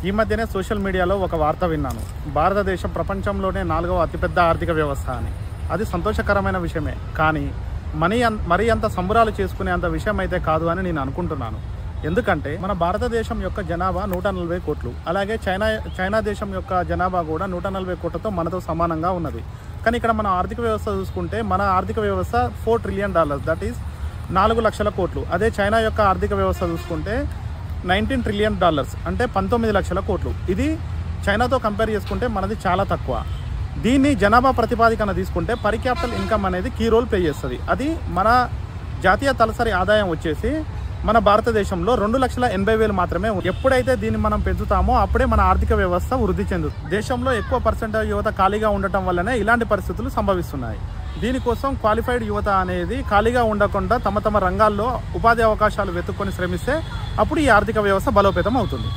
ఈ మధ్యనే సోషల్ మీడియాలో ఒక వార్త విన్నాను. భారతదేశం ప్రపంచంలోనే 4వ అతిపెద్ద ఆర్థిక వ్యవస్థ అని. అది సంతోషకరమైన విషయమే, కానీ మరీ అంత సంబరాలు చేసుకునే అంత విషయం అయితే కాదు అని నేను అనుకుంటున్నాను. ఎందుకంటే మన భారతదేశం యొక్క జనాభా 140 కోట్లు, అలాగే చైనా దేశం యొక్క జనాభా కూడా 140 కోట్లతో మనతో సమానంగా ఉన్నది. కానీ ఇక్కడ మన ఆర్థిక వ్యవస్థ చూసుకుంటే మన ఆర్థిక వ్యవస్థ $4 ట్రిలియన్, దట్ ఈస్ 4 లక్షల కోట్లు. అదే చైనా యొక్క ఆర్థిక వ్యవస్థ చూసుకుంటే $19 ట్రిలియన్, అంటే 19 లక్షల కోట్లు. ఇది చైనాతో కంపేర్ చేసుకుంటే మనది చాలా తక్కువ. దీన్ని జనాభా ప్రతిపాదికన తీసుకుంటే పర్ క్యాపిటల్ ఇన్కమ్ అనేది కీ రోల్ ప్లే చేస్తుంది. అది మన జాతీయ తలసరి ఆదాయం వచ్చేసి మన భారతదేశంలో 2,80,000 మాత్రమే. ఎప్పుడైతే దీన్ని మనం పెంచుతామో అప్పుడే మన ఆర్థిక వ్యవస్థ వృద్ధి చెందుతుంది. దేశంలో ఎక్కువ పర్సెంటేజ్ యువత ఖాళీగా ఉండటం వల్లనే ఇలాంటి పరిస్థితులు సంభవిస్తున్నాయి. దీనికోసం క్వాలిఫైడ్ యువత అనేది ఖాళీగా ఉండకుండా తమ రంగాల్లో ఉపాధి అవకాశాలు వెతుక్కొని శ్రమిస్తే అప్పుడు ఈ ఆర్థిక వ్యవస్థ బలోపేతం అవుతుంది.